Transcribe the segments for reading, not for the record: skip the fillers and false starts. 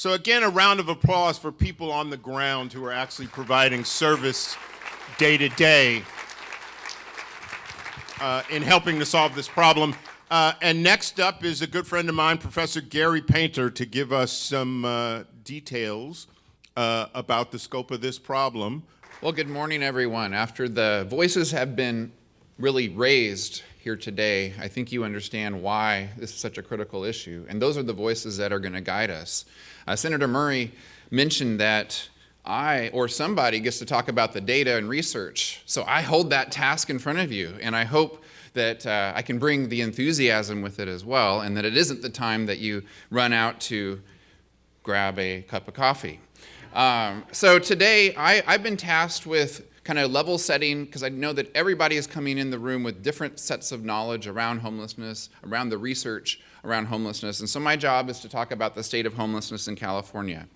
So again, a round of applause for people on the ground who are actually providing service day to day in helping to solve this problem. And next up is a good friend of mine, Professor Gary Painter, to give us some details about the scope of this problem. Well, good morning, everyone. After the voices have been really raised here today, I think you understand why this is such a critical issue. And those are the voices that are going to guide us. Senator Murray mentioned that I or somebody gets to talk about the data and research. So I hold that task in front of you, and I hope that I can bring the enthusiasm with it as well, and that it isn't the time that you run out to grab a cup of coffee. So today I've been tasked with kind of level setting, because I know that everybody is coming in the room with different sets of knowledge around homelessness, around the research around homelessness. And so my job is to talk about the state of homelessness in California.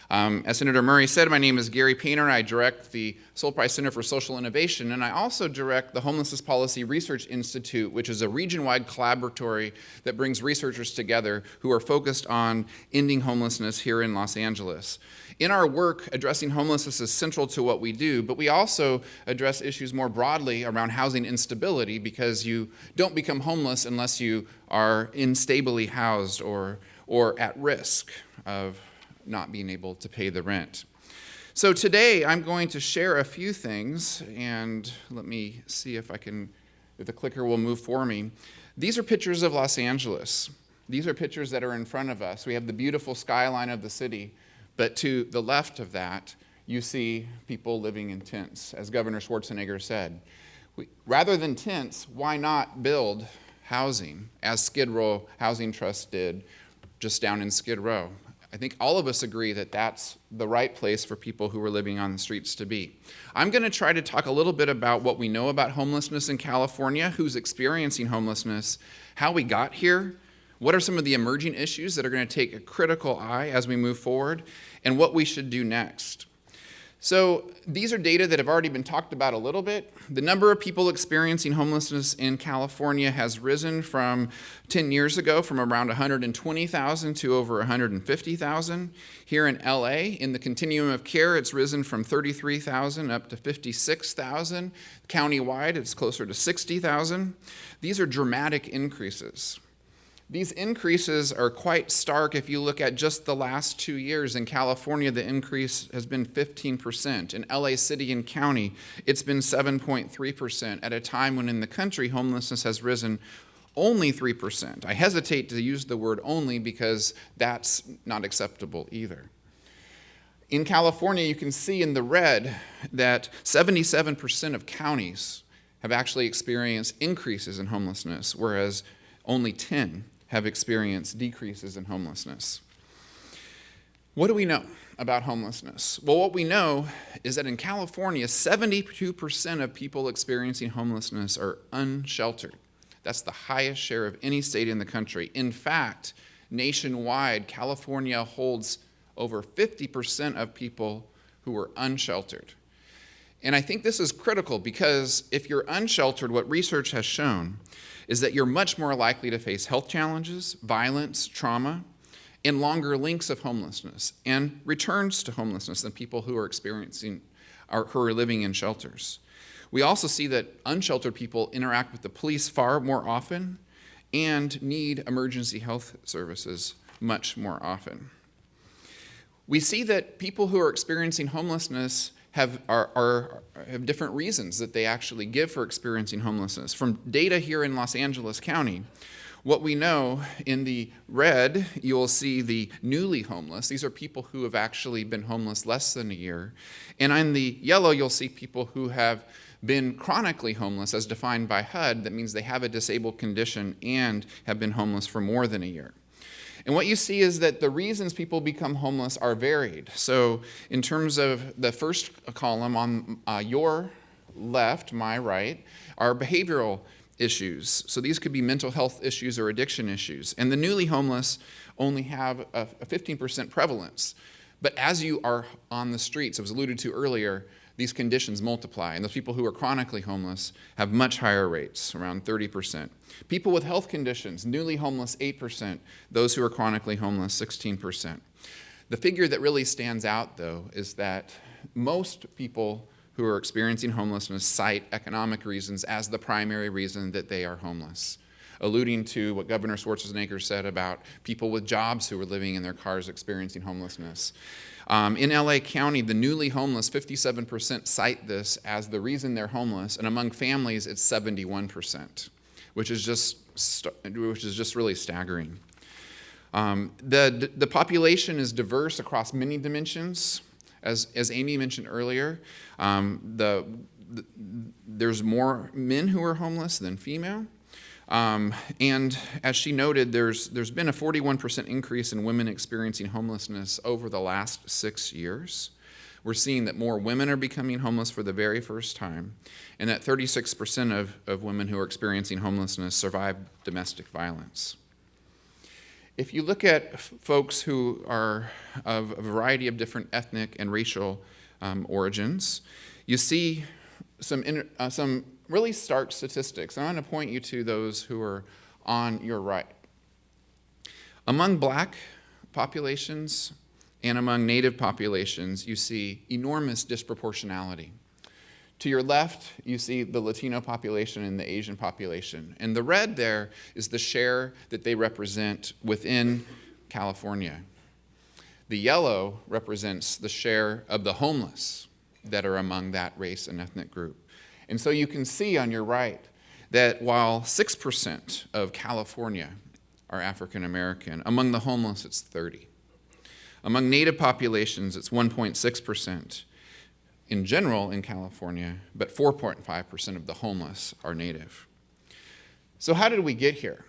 As Senator Murray said, my name is Gary Painter, and I direct the Sol Price Center for Social Innovation, and I also direct the Homelessness Policy Research Institute, which is a region-wide collaboratory that brings researchers together who are focused on ending homelessness here in Los Angeles. In our work, addressing homelessness is central to what we do, but we also address issues more broadly around housing instability, because you don't become homeless unless you are instably housed or at risk of not being able to pay the rent. So today I'm going to share a few things, and let me see if the clicker will move for me. These are pictures of Los Angeles. These are pictures that are in front of us. We have the beautiful skyline of the city, but to the left of that, you see people living in tents, as Governor Schwarzenegger said. Rather than tents, why not build housing, as Skid Row Housing Trust did just down in Skid Row? I think all of us agree that that's the right place for people who are living on the streets to be. I'm going to try to talk a little bit about what we know about homelessness in California, who's experiencing homelessness, how we got here, what are some of the emerging issues that are going to take a critical eye as we move forward, and what we should do next. So these are data that have already been talked about a little bit. The number of people experiencing homelessness in California has risen from 10 years ago from around 120,000 to over 150,000. Here in LA, in the continuum of care, it's risen from 33,000 up to 56,000. Countywide, it's closer to 60,000. These are dramatic increases. These increases are quite stark if you look at just the last 2 years. In California, the increase has been 15%. In LA City and County, it's been 7.3% at a time when in the country, homelessness has risen only 3%. I hesitate to use the word only because that's not acceptable either. In California, you can see in the red that 77% of counties have actually experienced increases in homelessness, whereas only 10 have experienced decreases in homelessness. What do we know about homelessness? Well, what we know is that in California, 72% of people experiencing homelessness are unsheltered. That's the highest share of any state in the country. In fact, nationwide, California holds over 50% of people who are unsheltered. And I think this is critical because if you're unsheltered, what research has shown is that you're much more likely to face health challenges, violence, trauma, and longer lengths of homelessness and returns to homelessness than people who are who are living in shelters. We also see that unsheltered people interact with the police far more often and need emergency health services much more often. We see that people who are experiencing homelessness have different reasons that they actually give for experiencing homelessness. From data here in Los Angeles County, what we know in the red, you'll see the newly homeless. These are people who have actually been homeless less than a year. And in the yellow, you'll see people who have been chronically homeless as defined by HUD. That means they have a disabled condition and have been homeless for more than a year. And what you see is that the reasons people become homeless are varied. So in terms of the first column on your left, my right, are behavioral issues. So these could be mental health issues or addiction issues. And the newly homeless only have a 15% prevalence. But as you are on the streets, it was alluded to earlier, these conditions multiply, and those people who are chronically homeless have much higher rates, around 30%. People with health conditions, newly homeless, 8%. Those who are chronically homeless, 16%. The figure that really stands out, though, is that most people who are experiencing homelessness cite economic reasons as the primary reason that they are homeless, alluding to what Governor Schwarzenegger said about people with jobs who were living in their cars experiencing homelessness. In LA County, the newly homeless, 57% cite this as the reason they're homeless, and among families, it's 71%, which is just really staggering. The population is diverse across many dimensions. As Amy mentioned earlier, there's more men who are homeless than female. And as she noted, there's been a 41% increase in women experiencing homelessness over the last 6 years. We're seeing that more women are becoming homeless for the very first time, and that 36% of women who are experiencing homelessness survive domestic violence. If you look at folks who are of a variety of different ethnic and racial origins, you see some really stark statistics. And I'm going to point you to those who are on your right. Among black populations and among native populations, you see enormous disproportionality. To your left, you see the Latino population and the Asian population. And the red there is the share that they represent within California. The yellow represents the share of the homeless that are among that race and ethnic group. And so you can see on your right that while 6% of California are African American, among the homeless it's 30. Among native populations it's 1.6%. In general in California, but 4.5% of the homeless are native. So how did we get here?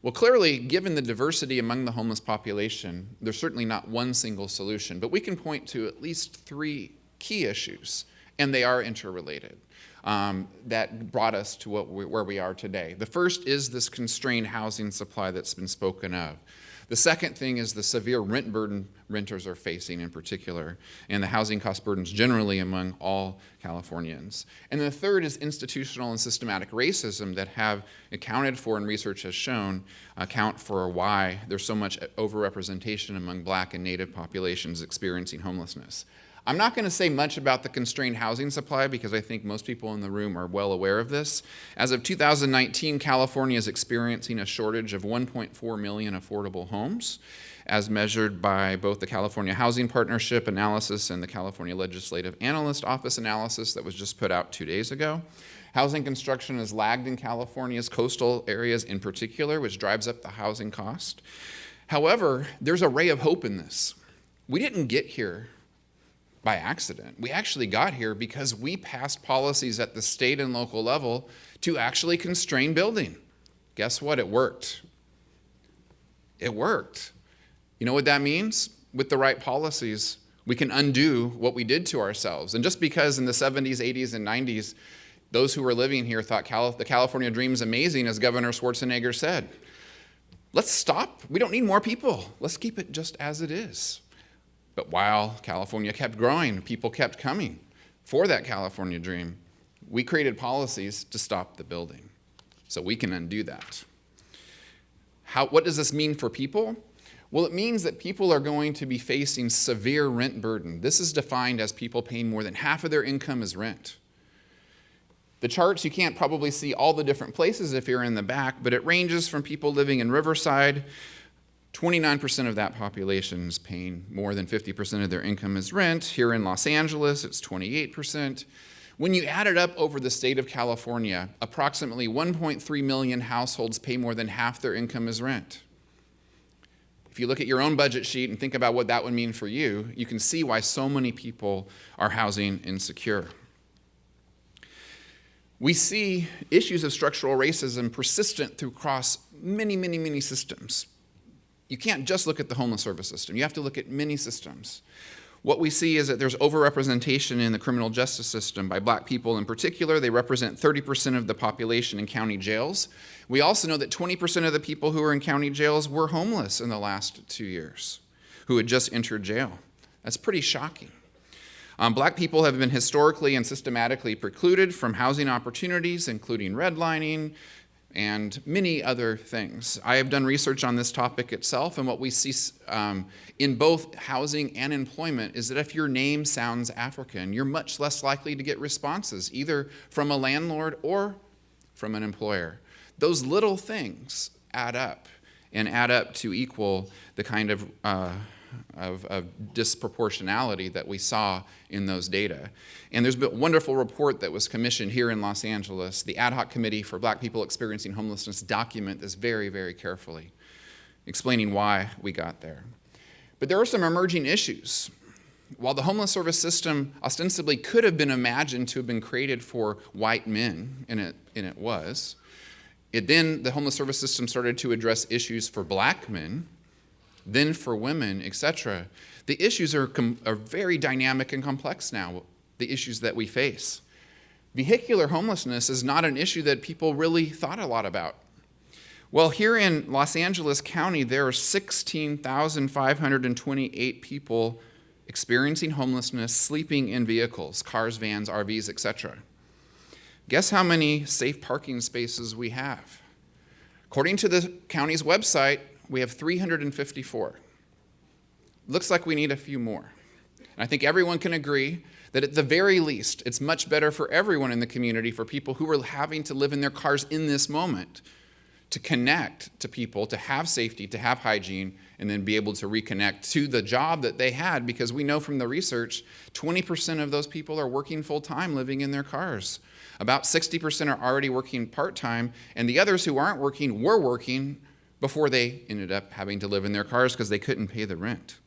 Well, clearly, given the diversity among the homeless population, there's certainly not one single solution, but we can point to at least 3 key issues, and they are interrelated, that brought us to where we are today. The first is this constrained housing supply that's been spoken of. The second thing is the severe rent burden renters are facing in particular, and the housing cost burdens generally among all Californians. And the third is institutional and systematic racism that have accounted for, and research has shown, account for why there's so much overrepresentation among black and native populations experiencing homelessness. I'm not going to say much about the constrained housing supply because I think most people in the room are well aware of this. As of 2019, California is experiencing a shortage of 1.4 million affordable homes, as measured by both the California Housing Partnership analysis and the California Legislative Analyst Office analysis that was just put out 2 days ago. Housing construction has lagged in California's coastal areas in particular, which drives up the housing cost. However, there's a ray of hope in this. We didn't get here by accident. We actually got here because we passed policies at the state and local level to actually constrain building. Guess what? It worked. It worked. You know what that means? With the right policies, we can undo what we did to ourselves. And just because in the 70s, 80s, and 90s, those who were living here thought the California dream is amazing, as Governor Schwarzenegger said, let's stop. We don't need more people. Let's keep it just as it is. But while California kept growing, people kept coming for that California dream, we created policies to stop the building. So we can undo that. What does this mean for people? Well, it means that people are going to be facing severe rent burden. This is defined as people paying more than half of their income as rent. The charts, you can't probably see all the different places if you're in the back, but it ranges from people living in Riverside. 29% of that population is paying more than 50% of their income as rent. Here in Los Angeles, it's 28%. When you add it up over the state of California, approximately 1.3 million households pay more than half their income as rent. If you look at your own budget sheet and think about what that would mean for you, you can see why so many people are housing insecure. We see issues of structural racism persistent across many, many, many systems. You can't just look at the homeless service system. You have to look at many systems. What we see is that there's overrepresentation in the criminal justice system by black people in particular. They represent 30% of the population in county jails. We also know that 20% of the people who are in county jails were homeless in the last 2 years, who had just entered jail. That's pretty shocking. Black people have been historically and systematically precluded from housing opportunities, including redlining, and many other things. I have done research on this topic itself, and what we see in both housing and employment is that if your name sounds African, you're much less likely to get responses, either from a landlord or from an employer. Those little things add up and add up to equal the kind of disproportionality that we saw in those data. And there's been a wonderful report that was commissioned here in Los Angeles. The Ad Hoc Committee for Black People Experiencing Homelessness document this very, very carefully, explaining why we got there. But there are some emerging issues. While the homeless service system ostensibly could have been imagined to have been created for white men, and it was, then the homeless service system started to address issues for black men, then for women, etc. The issues are very dynamic and complex now, the issues that we face. Vehicular homelessness is not an issue that people really thought a lot about. Well, here in Los Angeles County, there are 16,528 people experiencing homelessness, sleeping in vehicles, cars, vans, RVs, etc. Guess how many safe parking spaces we have? According to the county's website, we have 354. Looks like we need a few more. And I think everyone can agree that at the very least, it's much better for everyone in the community, for people who are having to live in their cars in this moment, to connect to people, to have safety, to have hygiene, and then be able to reconnect to the job that they had, because we know from the research, 20% of those people are working full-time living in their cars. About 60% are already working part-time, and the others who aren't working were working before they ended up having to live in their cars because they couldn't pay the rent.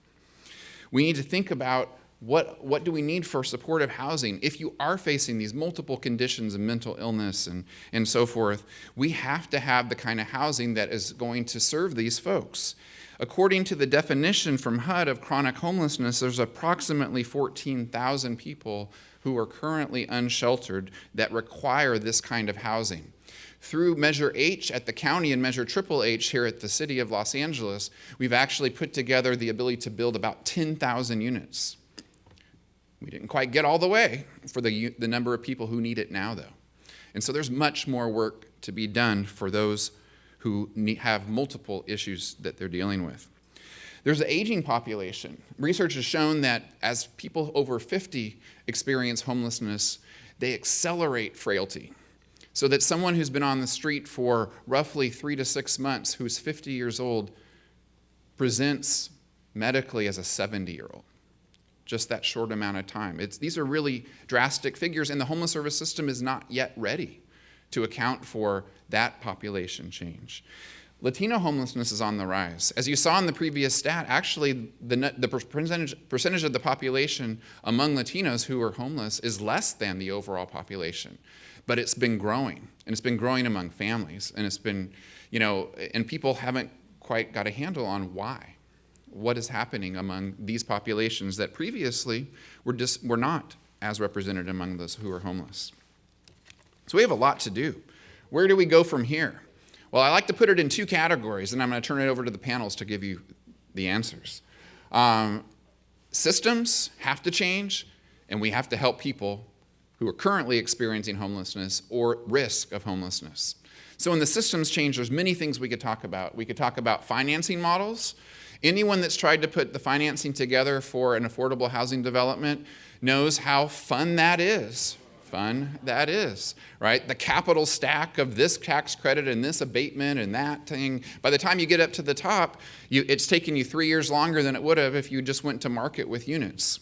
We need to think about what do we need for supportive housing. If you are facing these multiple conditions of mental illness and so forth, we have to have the kind of housing that is going to serve these folks. According to the definition from HUD of chronic homelessness, there's approximately 14,000 people who are currently unsheltered that require this kind of housing. Through Measure H at the county and Measure Triple H here at the city of Los Angeles, we've actually put together the ability to build about 10,000 units. We didn't quite get all the way for the number of people who need it now, though. And so there's much more work to be done for those who have multiple issues that they're dealing with. There's an aging population. Research has shown that as people over 50 experience homelessness, they accelerate frailty. So that someone who's been on the street for roughly 3 to 6 months, who's 50 years old, presents medically as a 70-year-old. Just that short amount of time. These are really drastic figures, and the homeless service system is not yet ready to account for that population change. Latino homelessness is on the rise. As you saw in the previous stat, actually the percentage of the population among Latinos who are homeless is less than the overall population. But it's been growing, and it's been growing among families, and it's been, and people haven't quite got a handle on why. What is happening among these populations that previously were not as represented among those who are homeless. So we have a lot to do. Where do we go from here? Well, I like to put it in two categories, and I'm going to turn it over to the panels to give you the answers. Systems have to change, and we have to help people who are currently experiencing homelessness or risk of homelessness. So when the systems change, there's many things we could talk about. We could talk about financing models. Anyone that's tried to put the financing together for an affordable housing development knows how fun that is. Right? The capital stack of this tax credit and this abatement and that thing. By the time you get up to the top, it's taken you 3 years longer than it would have if you just went to market with units,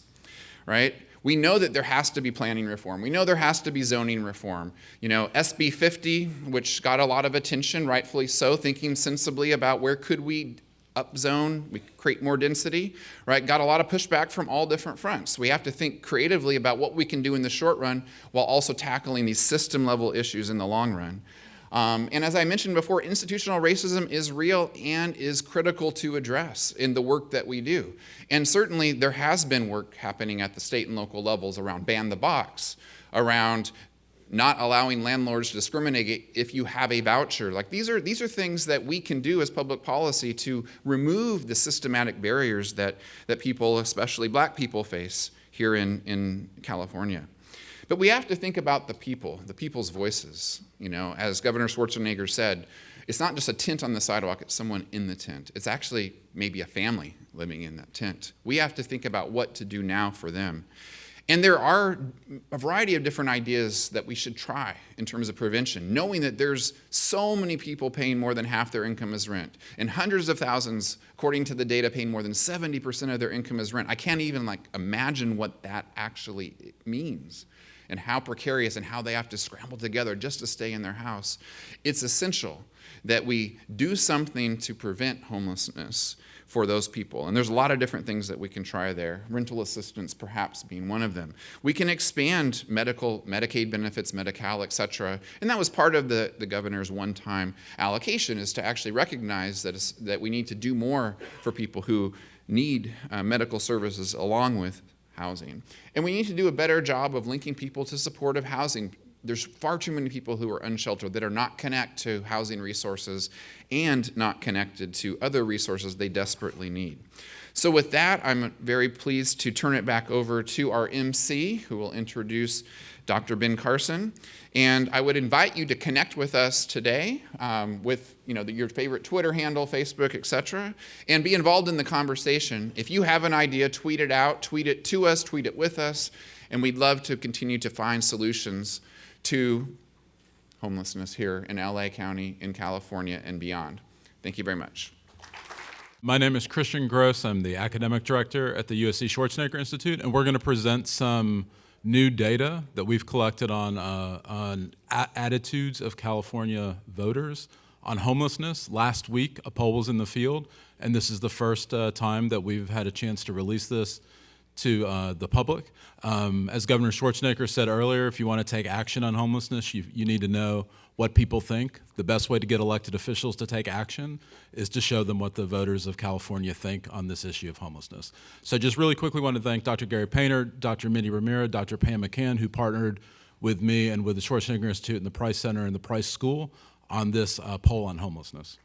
right? We know that there has to be planning reform. We know there has to be zoning reform. SB 50, which got a lot of attention, rightfully so, thinking sensibly about where could we upzone, we create more density, right? Got a lot of pushback from all different fronts. We have to think creatively about what we can do in the short run while also tackling these system level issues in the long run. And as I mentioned before, institutional racism is real and is critical to address in the work that we do. And certainly there has been work happening at the state and local levels around ban the box, around not allowing landlords to discriminate if you have a voucher. Like these are things that we can do as public policy to remove the systematic barriers that people, especially black people, face here in California. But we have to think about the people, the people's voices. You know, as Governor Schwarzenegger said, it's not just a tent on the sidewalk, it's someone in the tent. It's actually maybe a family living in that tent. We have to think about what to do now for them. And there are a variety of different ideas that we should try in terms of prevention, knowing that there's so many people paying more than half their income as rent, and hundreds of thousands, according to the data, paying more than 70% of their income as rent. I can't even imagine what that actually means and how precarious and how they have to scramble together just to stay in their house. It's essential that we do something to prevent homelessness for those people. And there's a lot of different things that we can try there, rental assistance perhaps being one of them. We can expand Medicaid benefits, Medi-Cal, et cetera. And that was part of the governor's one-time allocation, is to actually recognize that we need to do more for people who need medical services along with housing. And we need to do a better job of linking people to supportive housing. There's far too many people who are unsheltered that are not connected to housing resources and not connected to other resources they desperately need. So with that, I'm very pleased to turn it back over to our MC, who will introduce Dr. Ben Carson. And I would invite you to connect with us today with your favorite Twitter handle, Facebook, etc., and be involved in the conversation. If you have an idea, tweet it out, tweet it to us, tweet it with us, and we'd love to continue to find solutions to homelessness here in LA County, in California, and beyond. Thank you very much. My name is Christian Grose. I'm the academic director at the USC Schwarzenegger Institute, and we're going to present some new data that we've collected on attitudes of California voters on homelessness. Last week, a poll was in the field, and this is the first time that we've had a chance to release this to the public. As Governor Schwarzenegger said earlier, if you want to take action on homelessness, you need to know what people think. The best way to get elected officials to take action is to show them what the voters of California think on this issue of homelessness. So just really quickly want to thank Dr. Gary Painter, Dr. Mindy Ramirez, Dr. Pam McCann, who partnered with me and with the Schwarzenegger Institute and the Price Center and the Price School on this poll on homelessness.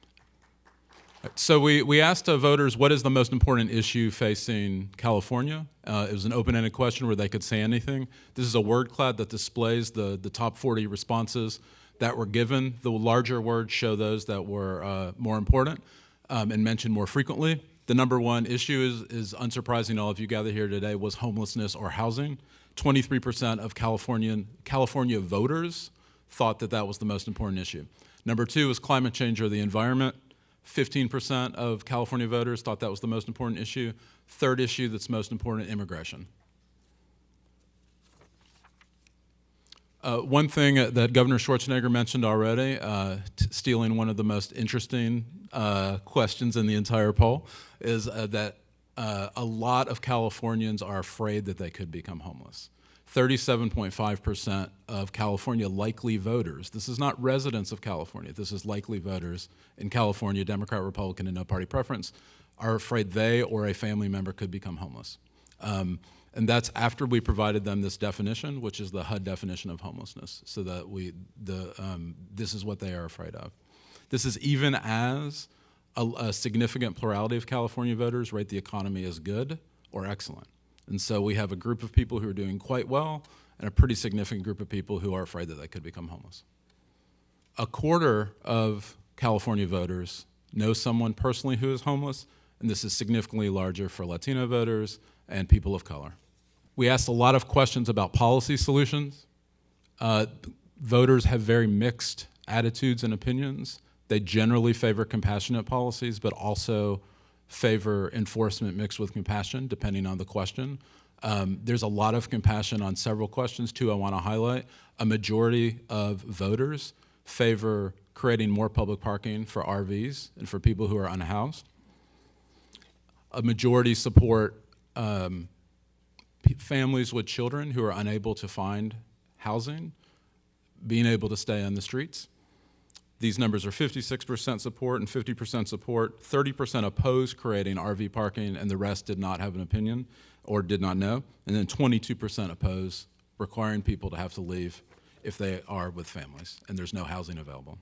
So we asked voters, what is the most important issue facing California? It was an open-ended question where they could say anything. This is a word cloud that displays the top 40 responses that were given. The larger words show those that were more important and mentioned more frequently. The number one issue is unsurprising to all of you gathered here today, was homelessness or housing. 23% of California voters thought that was the most important issue. Number two was climate change or the environment. 15% of California voters thought that was the most important issue. Third issue that's most important, immigration. One thing that Governor Schwarzenegger mentioned already, stealing one of the most interesting questions in the entire poll, is that a lot of Californians are afraid that they could become homeless. 37.5% of California likely voters, this is not residents of California, this is likely voters in California, Democrat, Republican, and no party preference, are afraid they or a family member could become homeless. And that's after we provided them this definition, which is the HUD definition of homelessness, so that this is what they are afraid of. This is even as a significant plurality of California voters rate the economy as good or excellent. And so we have a group of people who are doing quite well and a pretty significant group of people who are afraid that they could become homeless. A quarter of California voters know someone personally who is homeless, and this is significantly larger for Latino voters and people of color. We asked a lot of questions about policy solutions. Voters have very mixed attitudes and opinions. They generally favor compassionate policies, but also favor enforcement mixed with compassion, depending on the question. There's a lot of compassion on several questions. Two I want to highlight. A majority of voters favor creating more public parking for RVs and for people who are unhoused. A majority support families with children who are unable to find housing being able to stay on the streets. These numbers are 56% support and 50% support. 30% oppose creating RV parking, and the rest did not have an opinion or did not know. And then 22% oppose requiring people to have to leave if they are with families and there's no housing available.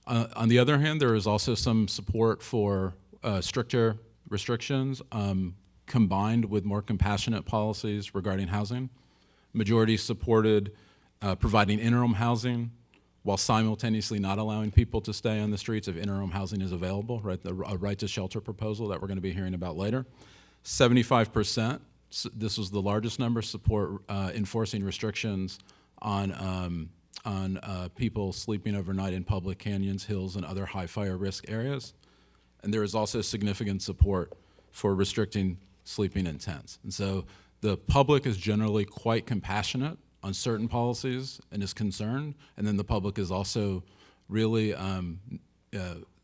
On the other hand, there is also some support for stricter restrictions combined with more compassionate policies regarding housing. Majority supported providing interim housing while simultaneously not allowing people to stay on the streets if interim housing is available, right? The right to shelter proposal that we're going to be hearing about later. 75%, this was the largest number, support enforcing restrictions on people sleeping overnight in public canyons, hills, and other high fire risk areas. And there is also significant support for restricting sleeping in tents. And so the public is generally quite compassionate on certain policies and is concerned, and then the public is also really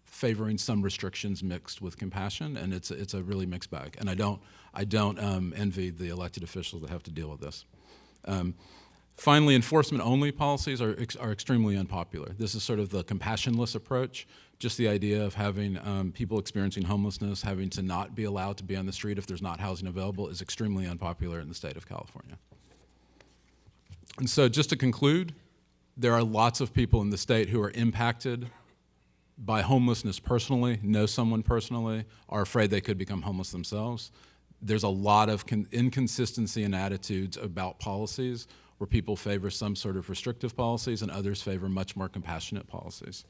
favoring some restrictions mixed with compassion, and it's a really mixed bag. And I don't envy the elected officials that have to deal with this. Finally, enforcement-only policies are extremely unpopular. This is sort of the compassionless approach, just the idea of having people experiencing homelessness having to not be allowed to be on the street if there's not housing available is extremely unpopular in the state of California. And so just to conclude, there are lots of people in the state who are impacted by homelessness personally, know someone personally, are afraid they could become homeless themselves. There's a lot of inconsistency in attitudes about policies where people favor some sort of restrictive policies and others favor much more compassionate policies.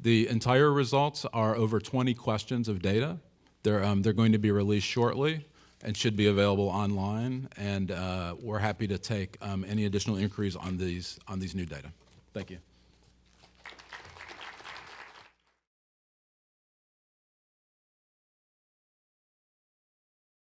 The entire results are over 20 questions of data. They're going to be released shortly and should be available online, and we're happy to take any additional inquiries on these new data. Thank you.